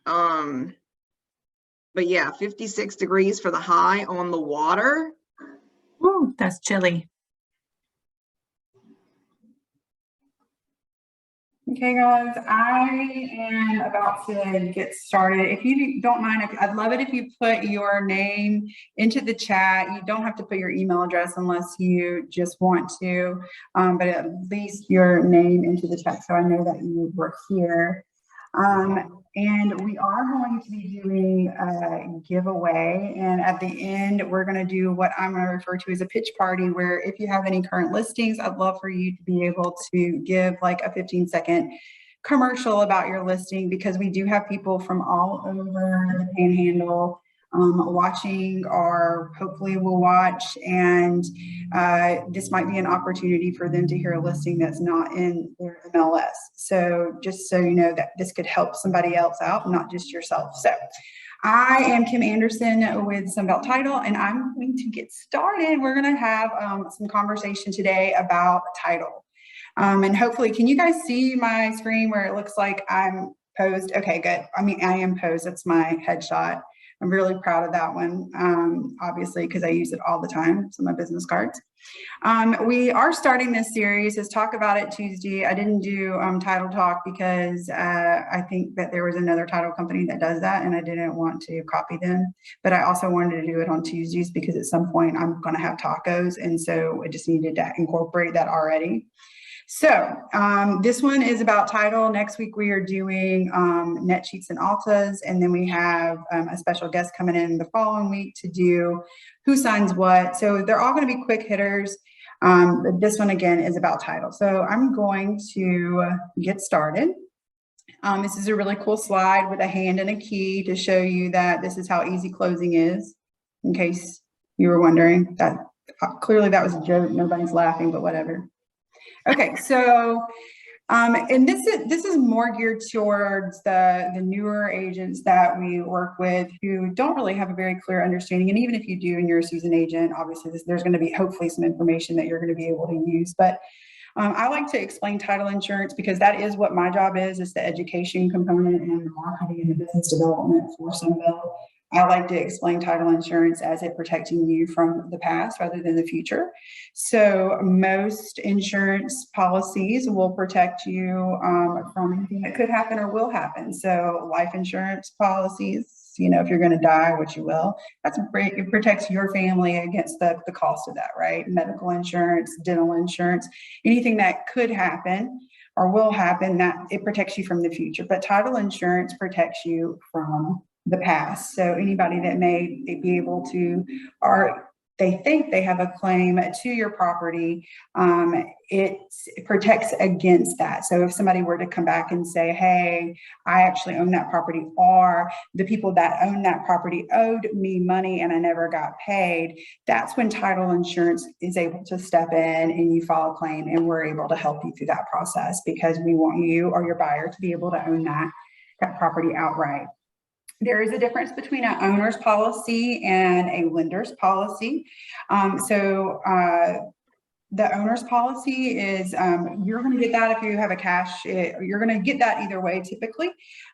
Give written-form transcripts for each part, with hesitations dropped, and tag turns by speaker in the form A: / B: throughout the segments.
A: But yeah, 56 degrees for the high on the water.
B: Ooh, that's chilly. Okay, guys, I am about to get started. If you don't mind, I'd love it if you put your name into the chat. You don't have to put your email address unless you just want to, but at least your name into the chat so I know that you were here. And we are going to be doing a giveaway. And at the end, we're going to do what I'm going to refer to as a pitch party, where if you have any current listings, I'd love for you to be able to give like a 15-second commercial about your listing, because we do have people from all over the Panhandle watching, or hopefully will watch, and this might be an opportunity for them to hear a listing that's not in their MLS. So just so you know that this could help somebody else out, not just yourself. So I am Kim Anderson with Sunbelt Title, and I'm going to get started. We're going to have some conversation today about title. And hopefully, can you guys see my screen where it looks like I'm posed? Okay, good. I mean, I am posed. That's my headshot. I'm really proud of that one, obviously, because I use it all the time. It's on my business cards. We are starting this series as Talk About It Tuesday. I didn't do Title Talk because I think that there was another title company that does that, and I didn't want to copy them. But I also wanted to do it on Tuesdays because at some point I'm going to have tacos, and so I just needed to incorporate that already. So this one is about title. Next week we are doing net sheets and altas, and then we have a special guest coming in the following week to do who signs what. So they're all going to be quick hitters. But this one again is about title. So I'm going to get started. This is a really cool slide with a hand and a key to show you that this is how easy closing is, in case you were wondering. That clearly that was a joke. Nobody's laughing, but whatever. Okay, so and this is more geared towards the newer agents that we work with who don't really have a very clear understanding. And even if you do and you're a seasoned agent, obviously there's going to be hopefully some information that you're going to be able to use. But I like to explain title insurance because that is what my job is the education component and the marketing and the business development for Sunbelt. I like to explain title insurance as it protecting you from the past rather than the future. So most insurance policies will protect you from anything that could happen or will happen. So life insurance policies, you know, if you're going to die, which you will, that's great. It protects your family against the cost of that, right? Medical insurance, dental insurance, anything that could happen or will happen, that it protects you from the future. But title insurance protects you from the past. So anybody that may be able to, or they think they have a claim to your property, it protects against that. So if somebody were to come back and say, hey, I actually own that property, or the people that own that property owed me money and I never got paid, that's when title insurance is able to step in and you file a claim, and we're able to help you through that process because we want you or your buyer to be able to own that property outright. There is a difference between an owner's policy and a lender's policy. The owner's policy is you're going to get that if you have a cash. You're going to get that either way typically.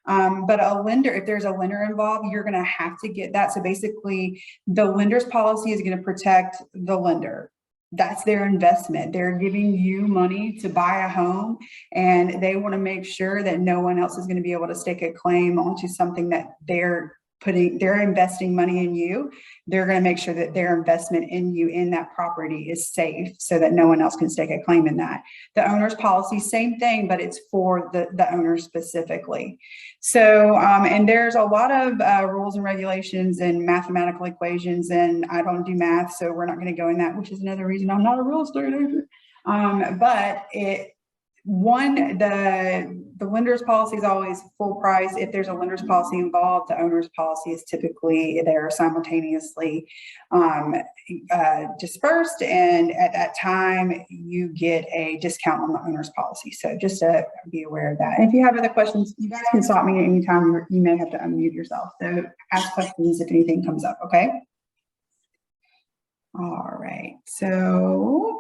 B: But a lender, if there's a lender involved, you're going to have to get that. So basically, the lender's policy is going to protect the lender. That's their investment. They're giving you money to buy a home, and they want to make sure that no one else is going to be able to stake a claim onto something that they're investing money in you. They're going to make sure that their investment in you in that property is safe so that no one else can stake a claim in that. The owner's policy, same thing, but it's for the owner specifically. So, and there's a lot of rules and regulations and mathematical equations, and I don't do math, so we're not going to go in that, which is another reason I'm not a real estate agent. But the lender's policy is always full price. If there's a lender's policy involved, the owner's policy is typically there simultaneously dispersed, and at that time you get a discount on the owner's policy. So just to be aware of that. And if you have other questions, you guys can stop me at any time. You may have to unmute yourself. So ask questions if anything comes up, okay? All right, so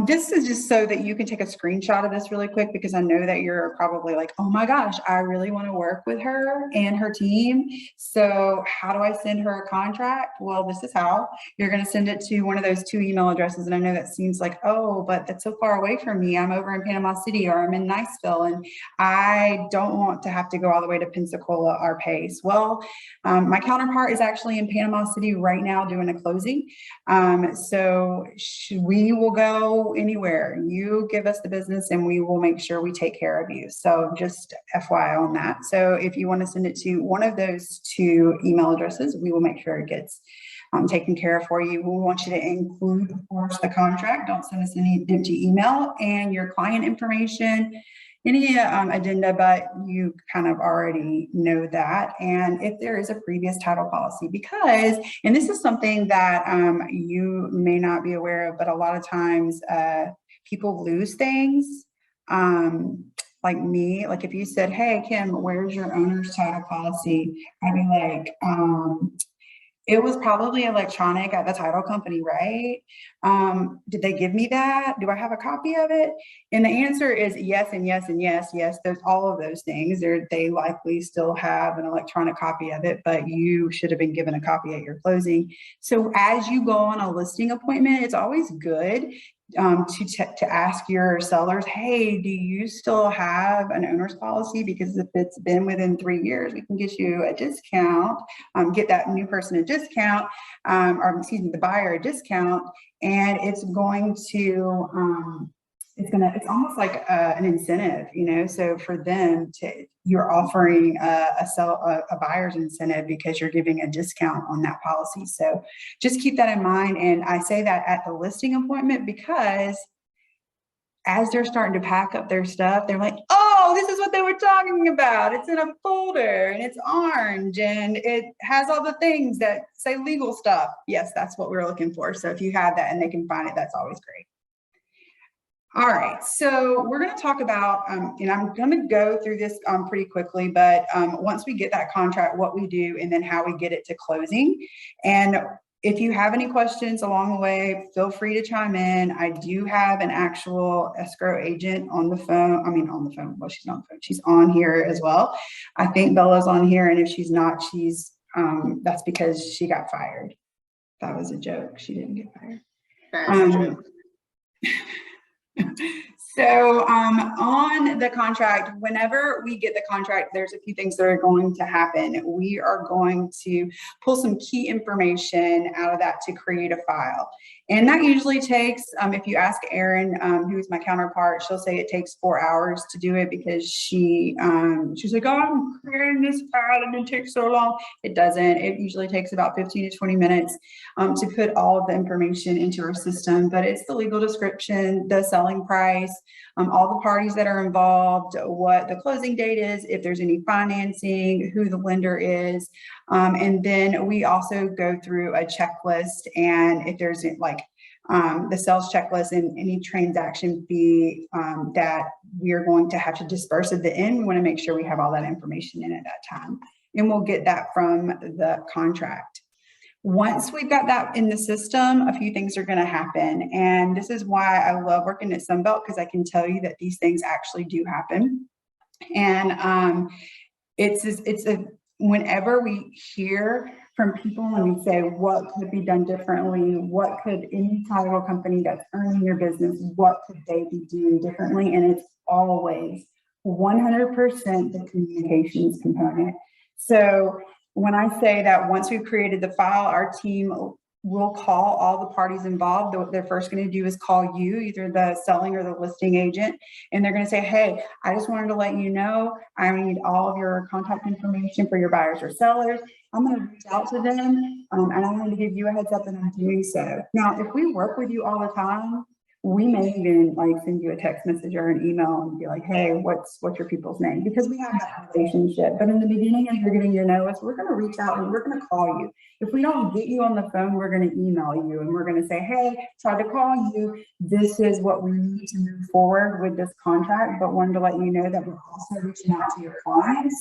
B: This is just so that you can take a screenshot of this really quick, because I know that you're probably like, oh my gosh, I really want to work with her and her team. So how do I send her a contract? Well, this is how. You're going to send it to one of those 2 email addresses. And I know that seems like, oh, but that's so far away from me. I'm over in Panama City, or I'm in Niceville, and I don't want to have to go all the way to Pensacola or Pace. Well, my counterpart is actually in Panama City right now doing a closing. So we will go anywhere. You give us the business and we will make sure we take care of you. So just FYI on that. So if you want to send it to one of those 2 email addresses, we will make sure it gets taken care of for you. We want you to include, of course, the contract. Don't send us any empty email, and your client information, any addenda, but you kind of already know that. And if there is a previous title policy, because, and this is something that you may not be aware of, but a lot of times people lose things. Like me, like if you said, hey, Kim, where's your owner's title policy? I'd be like, it was probably electronic at the title company, right? Did they give me that? Do I have a copy of it? And the answer is yes, and yes, and yes, yes. There's all of those things. They likely still have an electronic copy of it, but you should have been given a copy at your closing. So as you go on a listing appointment, it's always good to ask your sellers, hey, do you still have an owner's policy? Because if it's been within 3 years, we can get you a discount, get that new person a discount, or excuse me, the buyer a discount, and it's going to, it's almost like an incentive, you know, so for them you're offering a buyer's incentive because you're giving a discount on that policy. So just keep that in mind. And I say that at the listing appointment because as they're starting to pack up their stuff, they're like, oh, this is what they were talking about. It's in a folder and it's orange and it has all the things that say legal stuff. Yes, that's what we're looking for. So if you have that and they can find it, that's always great. All right, so we're going to talk about, and I'm going to go through this pretty quickly, but once we get that contract, what we do, and then how we get it to closing. And if you have any questions along the way, feel free to chime in. I do have an actual escrow agent on the phone. I mean, on the phone. Well, she's not on the phone. She's on here as well. I think Bella's on here, and if she's not, she's that's because she got fired. That was a joke. She didn't get fired.
A: That's a joke.
B: So on the contract, whenever we get the contract, there's a few things that are going to happen. We are going to pull some key information out of that to create a file. And that usually takes, if you ask Erin, who's my counterpart, she'll say it takes 4 hours to do it because she's like, oh, I'm creating this file and it takes so long. It doesn't. It usually takes about 15 to 20 minutes to put all of the information into our system, but it's the legal description, the selling price, all the parties that are involved, what the closing date is, if there's any financing, who the lender is. And then we also go through a checklist, and if there's like the sales checklist and any transaction fee that we are going to have to disperse at the end, we want to make sure we have all that information in at that time. And we'll get that from the contract. Once we've got that in the system, a few things are going to happen. And this is why I love working at Sunbelt, because I can tell you that these things actually do happen. And whenever we hear from people and we say, what could be done differently? What could any title company that's earning your business, what could they be doing differently? And it's always 100% the communications component. So when I say that once we've created the file, our team will call all the parties involved. What they're first going to do is call you, either the selling or the listing agent, and they're going to say, hey, I just wanted to let you know I need all of your contact information for your buyers or sellers. I'm going to reach out to them, and I wanted to give you a heads up that I'm doing so. Now, if we work with you all the time, we may even like send you a text message or an email and be like, hey, what's your people's name? Because we have that relationship. But in the beginning, as you're getting to know us, we're going to reach out and we're going to call you. If we don't get you on the phone, we're going to email you and we're going to say, hey, tried to call you. This is what we need to move forward with this contract. But wanted to let you know that we're also reaching out to your clients.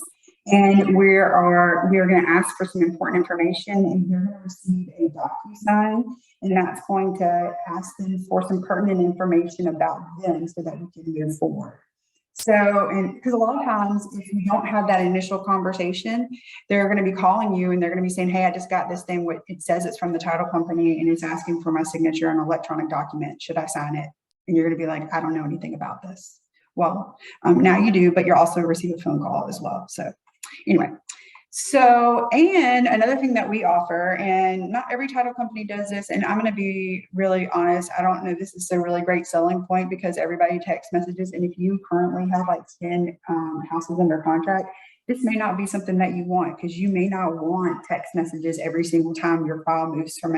B: And we are going to ask for some important information, and you're going to receive a DocuSign. And that's going to ask them for some pertinent information about them so that we can move forward. So, and because a lot of times, if you don't have that initial conversation, they're going to be calling you and they're going to be saying, hey, I just got this thing. It says it's from the title company and it's asking for my signature on an electronic document. Should I sign it? And you're going to be like, I don't know anything about this. Well, now you do, but you'll also receive a phone call as well. So anyway, so, and another thing that we offer, and not every title company does this, and I'm going to be really honest, I don't know this is a really great selling point because everybody text messages, and if you currently have like 10 houses under contract, this may not be something that you want because you may not want text messages every single time your file moves from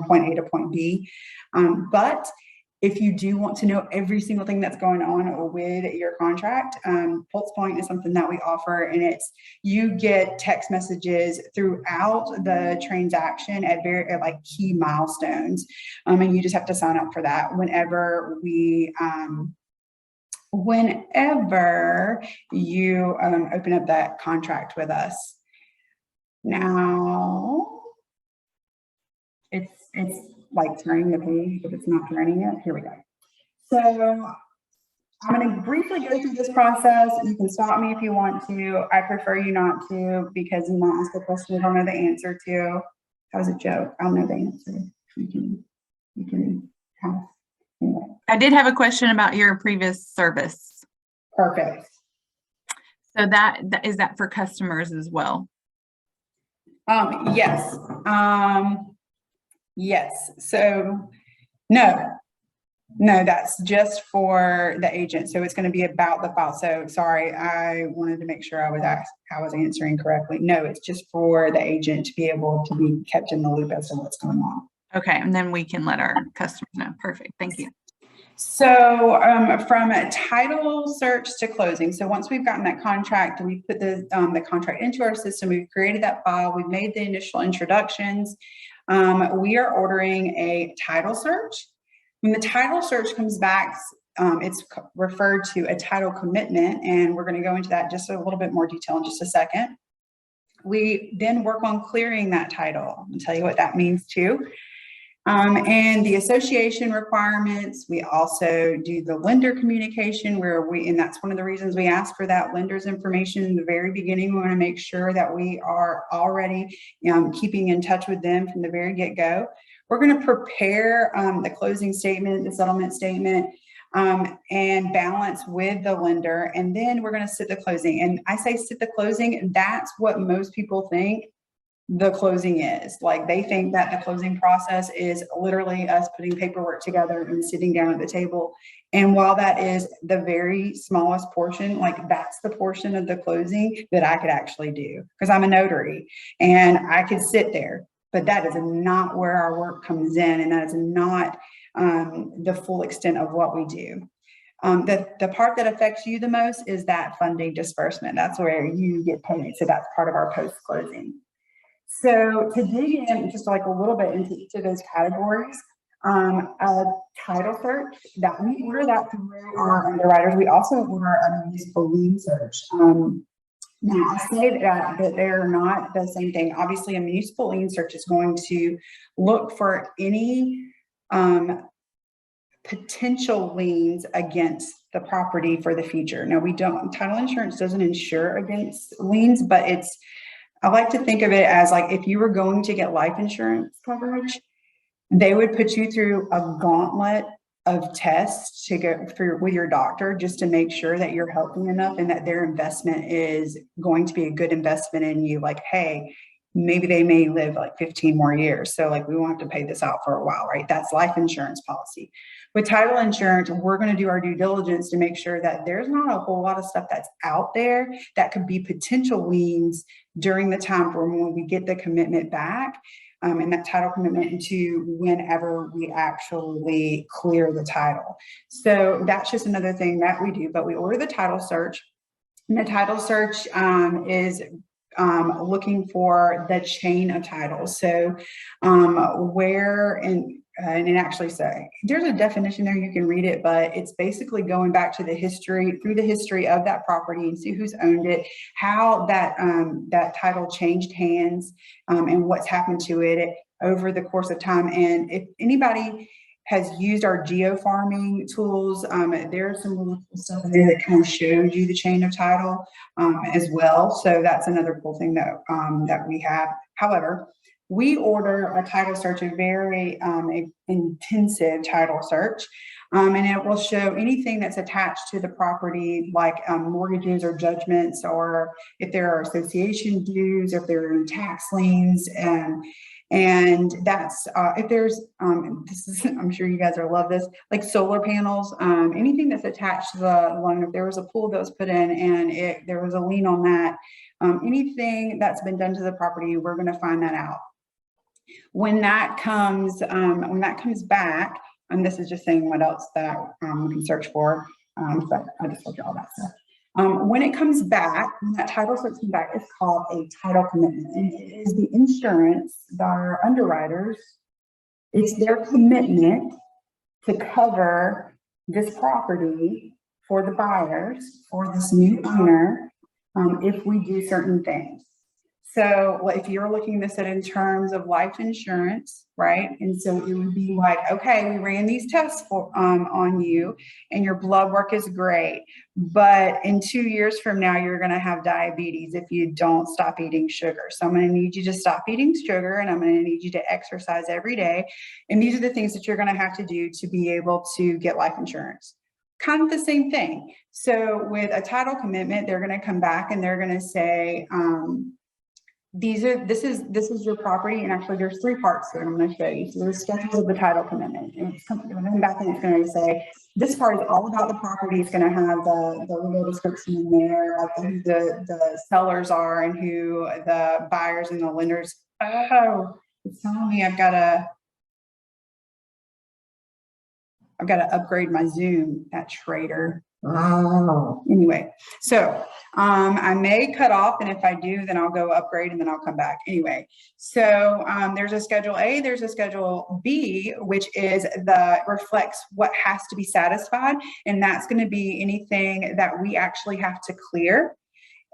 B: point A to point B. But if you do want to know every single thing that's going on with your contract, Pulse Point is something that we offer, and it's you get text messages throughout the transaction at like key milestones, and you just have to sign up for that whenever you open up that contract with us. Now, it's like turning the page, but it's not turning it. Here we go. So I'm going to briefly go through this process. You can stop me if you want to. I prefer you not to because you might ask a question you don't know the answer to. That was a joke. I'll know the answer. You can have. Anyway.
C: I did have a question about your previous service.
B: Perfect.
C: So that is that for customers as well?
B: Yes. Yes. So no, that's just for the agent. So it's going to be about the file. So sorry, I wanted to make sure I was answering correctly. No, it's just for the agent to be able to be kept in the loop as to what's going on.
C: Okay, and then we can let our customers know. Perfect. Thank you.
B: So from a title search to closing. So once we've gotten that contract and we put the contract into our system, we've created that file, we've made the initial introductions. We are ordering a title search. When the title search comes back, it's referred to a title commitment, and we're going to go into that just a little bit more detail in just a second. We then work on clearing that title. I'll tell you what that means too. And the association requirements, we also do the lender communication and that's one of the reasons we ask for that lender's information in the very beginning. We want to make sure that we are already keeping in touch with them from the very get-go. We're going to prepare the closing statement, the settlement statement, and balance with the lender. And then we're going to sit the closing. And I say sit the closing, that's what most people think the closing is. Like they think that the closing process is literally us putting paperwork together and sitting down at the table. And while that is the very smallest portion, like that's the portion of the closing that I could actually do because I'm a notary and I could sit there, but that is not where our work comes in. And that is not the full extent of what we do. The part that affects you the most is that funding disbursement. That's where you get paid. So that's part of our post-closing. So to dig in just like a little bit into each of those categories, a title search, that we order that through our underwriters. We also order a municipal lien search. Now I say that they're not the same thing. Obviously, a municipal lien search is going to look for any potential liens against the property for the future. Now title insurance doesn't insure against liens, but I like to think of it as like if you were going to get life insurance coverage, they would put you through a gauntlet of tests to go through with your doctor just to make sure that you're healthy enough and that their investment is going to be a good investment in you. Like, hey, maybe they may live like 15 more years. So like we won't have to pay this out for a while, right? That's life insurance policy. With title insurance, we're going to do our due diligence to make sure that there's not a whole lot of stuff that's out there that could be potential liens during the time from when we get the commitment back and that title commitment into whenever we actually clear the title. So that's just another thing that we do, but we order the title search. And the title search is looking for the chain of titles. So where and it actually say there's a definition there, you can read it, but it's basically going back to the history of that property and see who's owned it, how that title changed hands and what's happened to it, over the course of time. And if anybody has used our geofarming tools, there's some really cool stuff in there that kind of shows you the chain of title as well. So that's another cool thing that that we have. However, we order a title search, a very intensive title search, and it will show anything that's attached to the property, like mortgages or judgments, or if there are association dues, if there are any tax liens, and that's if there's this is, I'm sure you guys will love this, like solar panels, anything that's attached to the loan. If there was a pool that was put in and there was a lien on that, anything that's been done to the property, we're going to find that out. When that comes back, and this is just saying what else that we can search for. So I just told you all that stuff. When it comes back, when that title search comes back, it's called a title commitment. And it is the insurance, our underwriters, it's their commitment to cover this property for the buyers, for this new owner, if we do certain things. So if you're looking at this in terms of life insurance, right? And so it would be like, okay, we ran these tests on you and your blood work is great, but in 2 years from now, you're going to have diabetes if you don't stop eating sugar. So I'm going to need you to stop eating sugar, and I'm going to need you to exercise every day. And these are the things that you're going to have to do to be able to get life insurance. Kind of the same thing. So with a title commitment, they're going to come back and they're going to say, this is your property, and actually there's 3 parts that I'm going to show you. So there's schedules of the title commitment, and it's coming back and it's going to say this part is all about the property. It's going to have the little description in there, like who the sellers are and who the buyers and the lenders. Oh, it's telling me I've got to upgrade my Zoom. That traitor. Oh. Anyway, so I may cut off, and if I do, then I'll go upgrade and then I'll come back. Anyway, so there's a Schedule A, there's a Schedule B, which is reflects what has to be satisfied, and that's going to be anything that we actually have to clear.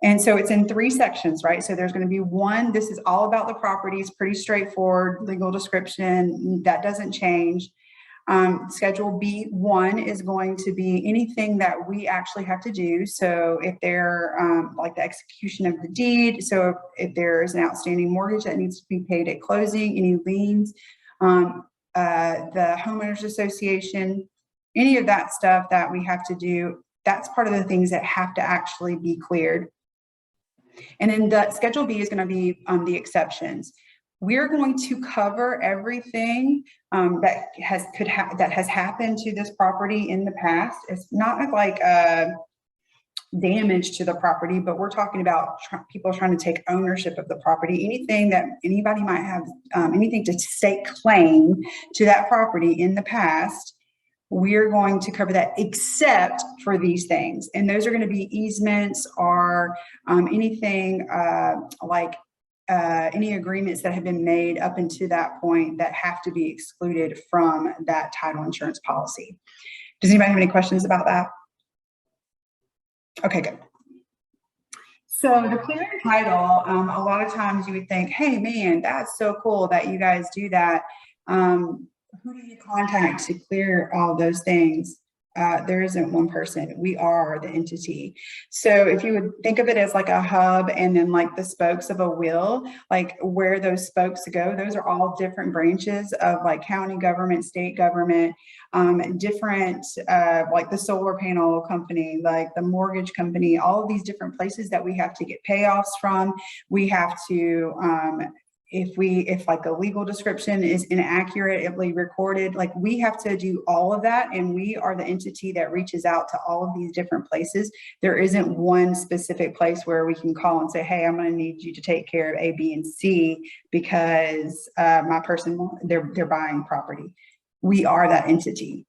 B: And so it's in 3 sections, right? So there's going to be 1, this is all about the properties, pretty straightforward, legal description, that doesn't change. Schedule B1 is going to be anything that we actually have to do. So if they're like the execution of the deed, so if there's an outstanding mortgage that needs to be paid at closing, any liens, the homeowners association, any of that stuff that we have to do, that's part of the things that have to actually be cleared. And then the Schedule B is going to be the exceptions. We're going to cover everything that has happened to this property in the past. It's not like damage to the property, but we're talking about people trying to take ownership of the property. Anything that anybody might have, anything to stake claim to that property in the past, we're going to cover that, except for these things. And those are going to be easements or anything like any agreements that have been made up until that point that have to be excluded from that title insurance policy. Does anybody have any questions about that? Okay, good. So the clearing title, a lot of times you would think, hey man, that's so cool that you guys do that. Who do you contact to clear all those things? There isn't one person. We are the entity. So if you would think of it as like a hub and then like the spokes of a wheel, like where those spokes go, those are all different branches of like county government, state government, different like the solar panel company, like the mortgage company, all of these different places that we have to get payoffs from. We have to if like a legal description is inaccurately recorded, like we have to do all of that, and we are the entity that reaches out to all of these different places. There isn't one specific place where we can call and say, hey, I'm going to need you to take care of A, B, and C because my person, they're buying property. We are that entity.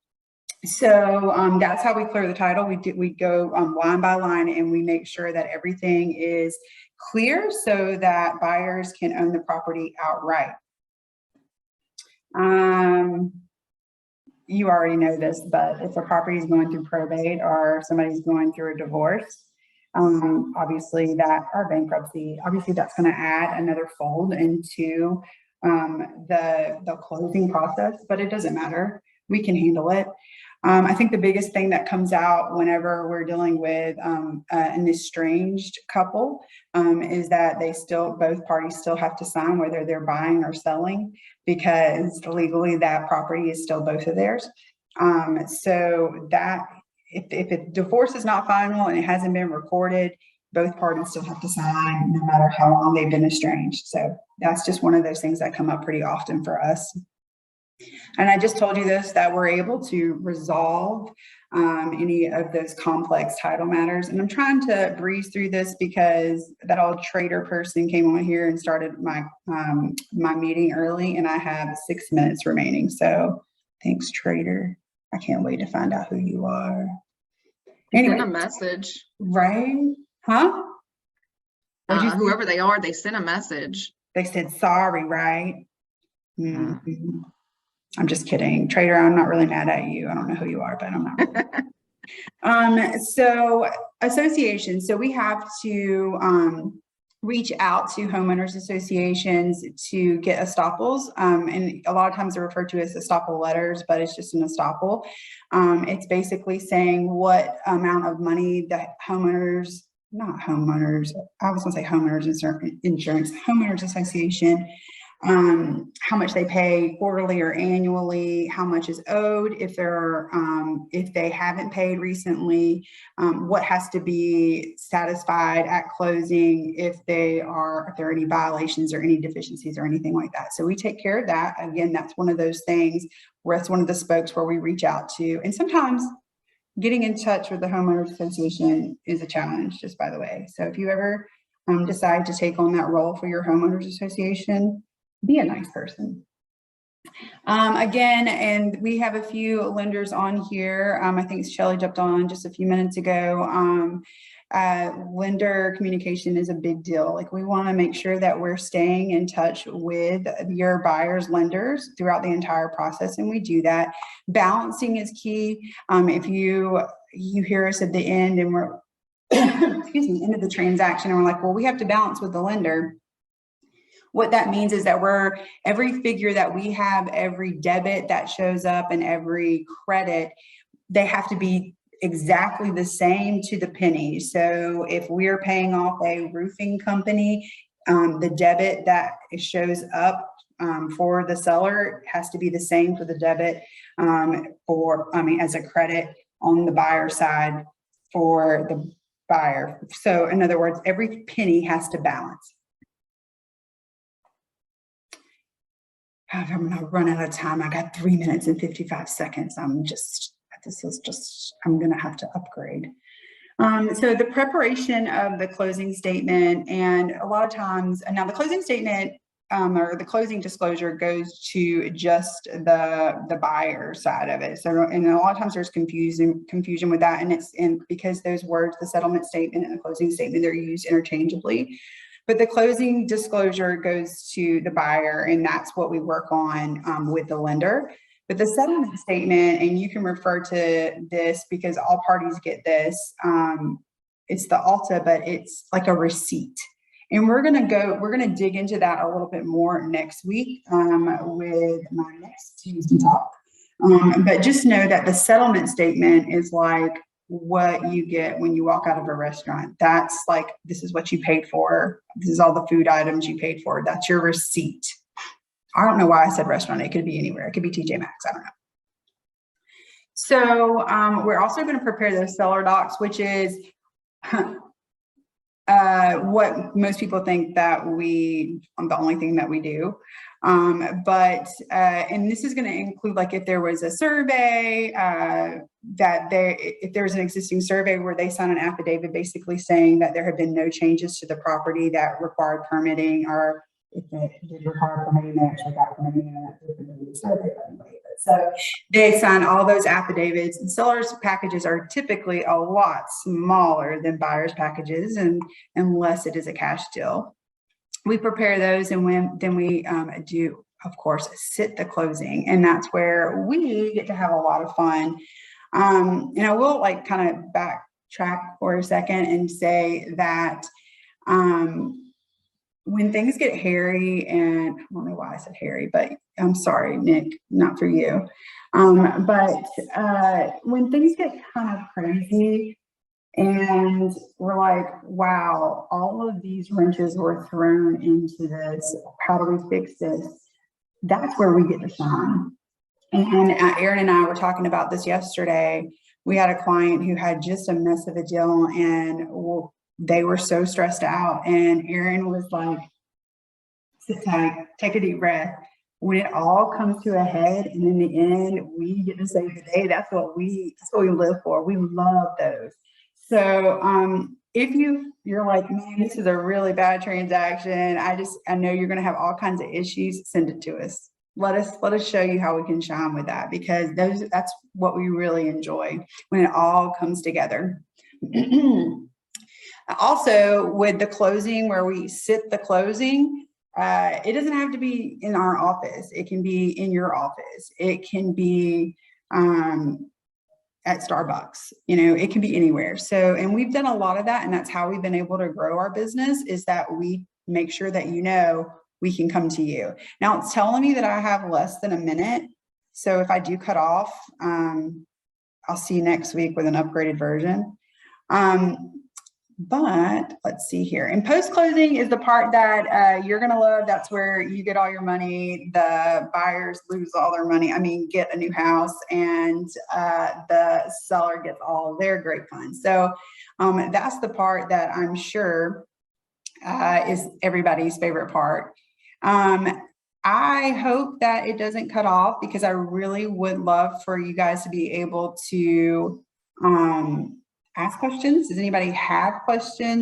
B: So that's how we clear the title. We go line by line, and we make sure that everything is clear so that buyers can own the property outright. You already know this, but if a property is going through probate or somebody's going through a divorce, obviously that, or bankruptcy, obviously that's going to add another fold into the closing process, but it doesn't matter. We can handle it. I think the biggest thing that comes out whenever we're dealing with an estranged couple is that both parties still have to sign whether they're buying or selling, because legally that property is still both of theirs. So that if a divorce is not final and it hasn't been recorded, both parties still have to sign no matter how long they've been estranged. So that's just one of those things that come up pretty often for us. And I just told you this, that we're able to resolve any of those complex title matters. And I'm trying to breeze through this because that old trader person came on here and started my meeting early, and I have 6 minutes remaining. So thanks, trader. I can't wait to find out who you are.
A: Anyway,
B: Anyway,
A: send a message.
B: right? Huh? What'd you say?
A: Whoever they are, they sent a message.
B: They said sorry, right? Mm-hmm. I'm just kidding. Trader, I'm not really mad at you. I don't know who you are, but I'm not really. So association. So we have to reach out to homeowners associations to get estoppels. And a lot of times they're referred to as estoppel letters, but it's just an estoppel. It's basically saying what amount of money that homeowners, I was going to say homeowners insurance, homeowners association, how much they pay quarterly or annually, how much is owed if they haven't paid recently, what has to be satisfied at closing if there are any violations or any deficiencies or anything like that. So we take care of that. Again, that's one of those things where it's one of the spokes where we reach out to. And sometimes getting in touch with the homeowners association is a challenge, just by the way. So if you ever decide to take on that role for your homeowners association, be a nice person. Again, and we have a few lenders on here. I think Shelly jumped on just a few minutes ago. Lender communication is a big deal. Like, we want to make sure that we're staying in touch with your buyers' lenders throughout the entire process, and we do that. Balancing is key. If you hear us at the end and we're excuse me, end of the transaction, and we're like, well, we have to balance with the lender. What that means is that every figure that we have, every debit that shows up and every credit, they have to be exactly the same to the penny. So if we're paying off a roofing company, the debit that shows up for the seller has to be the same for the debit as a credit on the buyer side for the buyer. So in other words, every penny has to balance. I'm gonna run out of time. I got 3 minutes and 55 seconds. I'm gonna have to upgrade. So the preparation of the closing statement, and a lot of times, now the closing statement or the closing disclosure goes to just the buyer side of it. So, and a lot of times there's confusion with that, and because those words, the settlement statement and the closing statement, they're used interchangeably. But the closing disclosure goes to the buyer, and that's what we work on with the lender. But the settlement statement, and you can refer to this because all parties get this, it's the ALTA, but it's like a receipt. And we're gonna dig into that a little bit more next week with my next Tuesday talk. But just know that the settlement statement is like what you get when you walk out of a restaurant. That's like, this is what you paid for. This is all the food items you paid for. That's your receipt. I don't know why I said restaurant. It could be anywhere. It could be TJ Maxx. I don't know. So we're also going to prepare those seller docs, which is what most people think that the only thing that we do. And this is going to include, like, if there was a survey, if there's an existing survey where they sign an affidavit basically saying that there have been no changes to the property that required permitting, or if they did require permitting, they actually got permitting in that survey. So they sign all those affidavits, and sellers' packages are typically a lot smaller than buyers' packages, and unless it is a cash deal. We prepare those, and then we do, of course, sit the closing, and that's where we get to have a lot of fun. And I will kind of backtrack for a second and say that when things get hairy, and I don't know why I said hairy, but I'm sorry, Nick, not for you. But when things get kind of crazy and we're like, wow, all of these wrenches were thrown into this. How do we fix this? That's where we get to shine. And Aaron and I were talking about this yesterday. We had a client who had just a mess of a deal, and they were so stressed out. And Aaron was like, sit tight, take a deep breath. When it all comes to a head, and in the end, we get to save the day. That's what we live for. We love those. So if you're like, man, this is a really bad transaction, I know you're going to have all kinds of issues, send it to us. Let us show you how we can shine with that, because that's what we really enjoy, when it all comes together. Also, with the closing, where we sit the closing, it doesn't have to be in our office. It can be in your office. It can be at Starbucks, it can be anywhere. So, and we've done a lot of that, and that's how we've been able to grow our business, is that we make sure that we can come to you. Now it's telling me that I have less than a minute. So if I do cut off, I'll see you next week with an upgraded version. But let's see here. And post-closing is the part that you're going to love. That's where you get all your money. The buyers lose all their money. I mean, get a new house, and the seller gets all their great funds. So that's the part that I'm sure is everybody's favorite part. I hope that it doesn't cut off, because I really would love for you guys to be able to ask questions. Does anybody have questions?